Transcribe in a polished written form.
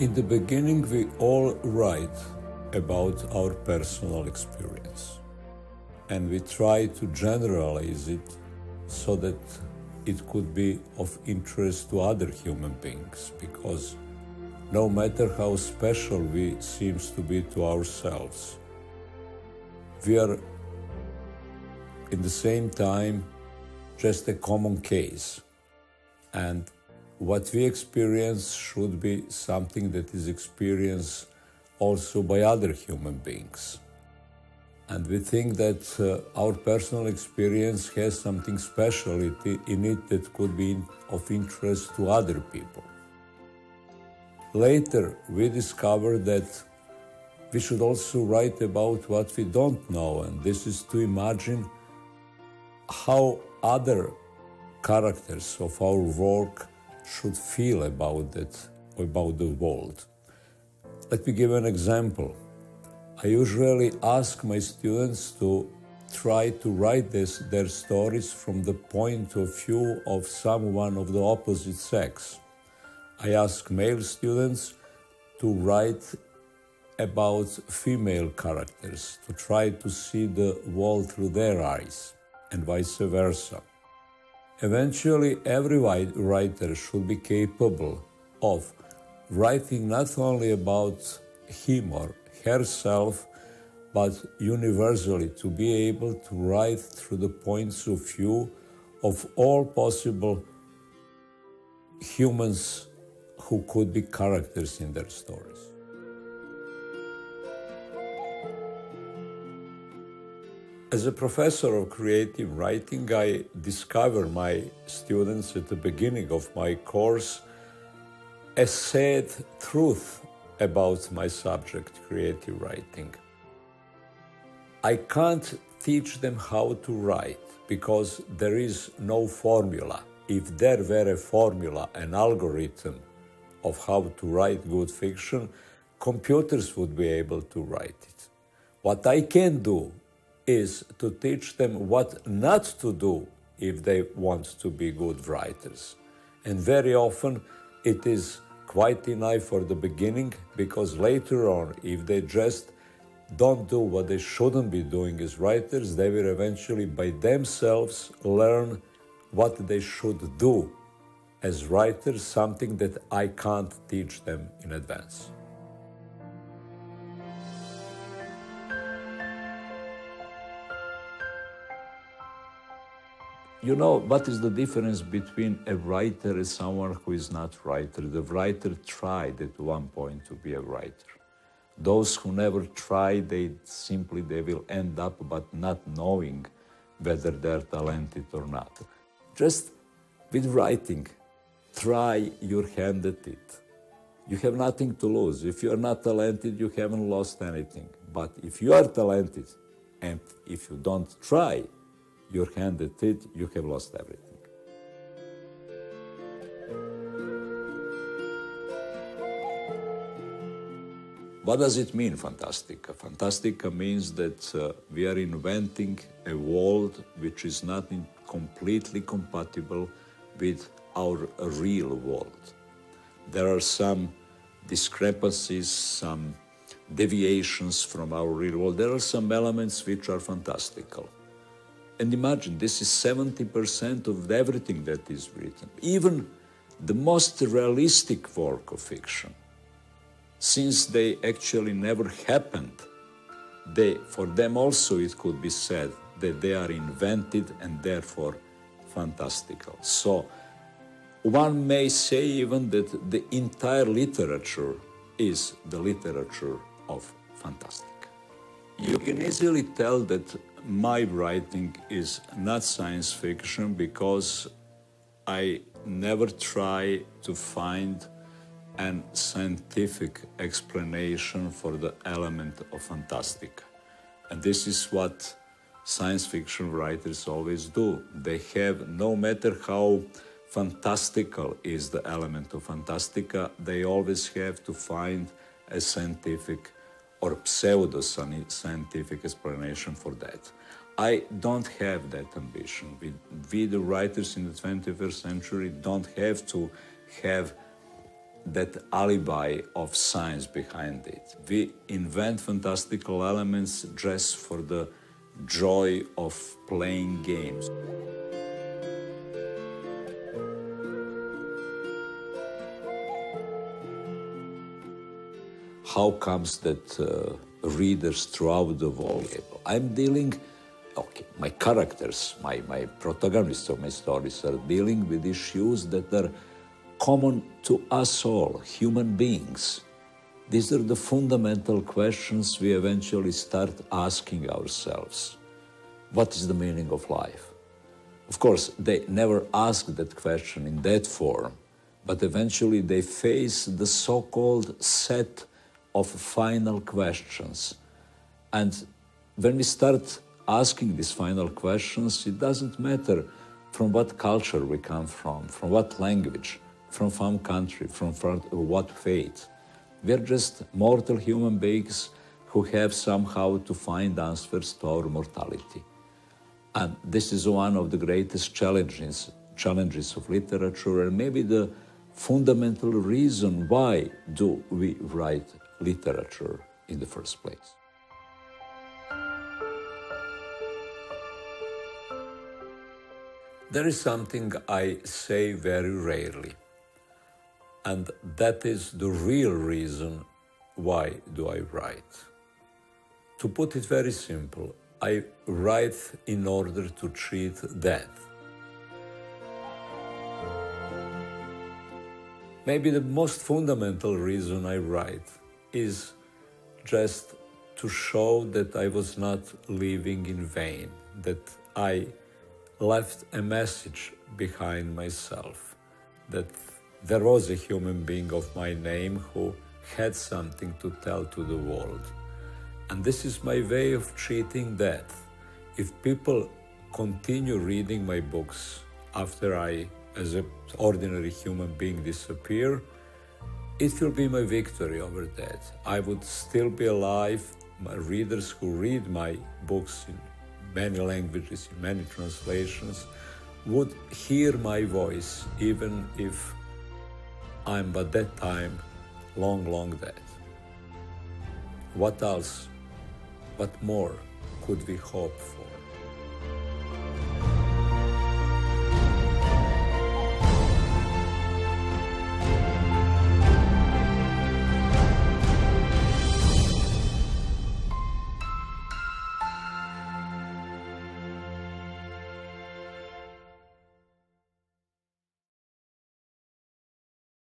In the beginning, we all write about our personal experience, and we try to generalize it so that it could be of interest to other human beings, because no matter how special we seem to be to ourselves, we are in the same time just a common case, and what we experience should be something that is experienced also by other human beings. And we think that our personal experience has something special in it that could be of interest to other people. Later, we discovered that we should also write about what we don't know, and this is to imagine how other characters of our work should feel about the world. Let me give an example. I usually ask my students to try to write their stories from the point of view of someone of the opposite sex. I ask male students to write about female characters, to try to see the world through their eyes, and vice versa. Eventually, every writer should be capable of writing not only about him or herself, but universally to be able to write through the points of view of all possible humans who could be characters in their stories. As a professor of creative writing, I discover my students at the beginning of my course a sad truth about my subject, creative writing. I can't teach them how to write because there is no formula. If there were a formula, an algorithm of how to write good fiction, computers would be able to write it. What I can do is to teach them what not to do if they want to be good writers. And very often it is quite enough for the beginning, because later on, if they just don't do what they shouldn't be doing as writers, they will eventually by themselves learn what they should do as writers, something that I can't teach them in advance. You know, what is the difference between a writer and someone who is not a writer? The writer tried at one point to be a writer. Those who never try, they will end up but not knowing whether they're talented or not. Just with writing, try your hand at it. You have nothing to lose. If you're not talented, you haven't lost anything. But if you are talented, and if you don't try your hand at it, you have lost everything. What does it mean, Fantastica? Fantastica means that we are inventing a world which is not completely compatible with our real world. There are some discrepancies, some deviations from our real world. There are some elements which are fantastical. And imagine, this is 70% of everything that is written. Even the most realistic work of fiction, since they actually never happened, for them also it could be said that they are invented and therefore fantastical. So one may say even that the entire literature is the literature of fantastic. You can easily tell that my writing is not science fiction because I never try to find a scientific explanation for the element of fantastic. And this is what science fiction writers always do. They have, no matter how fantastical is the element of fantastica, they always have to find a scientific or pseudo-scientific explanation for that. I don't have that ambition. We the writers in the 21st century don't have to have that alibi of science behind it. We invent fantastical elements just for the joy of playing games. How comes that readers throughout the world, I'm dealing, okay, my characters, my protagonists of my stories are dealing with issues that are common to us all, human beings. These are the fundamental questions we eventually start asking ourselves. What is the meaning of life? Of course, they never ask that question in that form, but eventually they face the so-called set of final questions. And when we start asking these final questions, it doesn't matter from what culture we come from what language, from some country, from what faith. We're just mortal human beings who have somehow to find answers to our mortality. And this is one of the greatest challenges of literature, and maybe the fundamental reason why do we write literature in the first place. There is something I say very rarely, and that is the real reason why do I write. To put it very simple, I write in order to cheat death. Maybe the most fundamental reason I write is just to show that I was not living in vain, that I left a message behind myself, that there was a human being of my name who had something to tell to the world. And this is my way of cheating death. If people continue reading my books after I, as an ordinary human being, disappear, it will be my victory over death. I would still be alive. My readers who read my books in many languages, in many translations, would hear my voice, even if I'm by that time long, long dead. What else, what more could we hope for?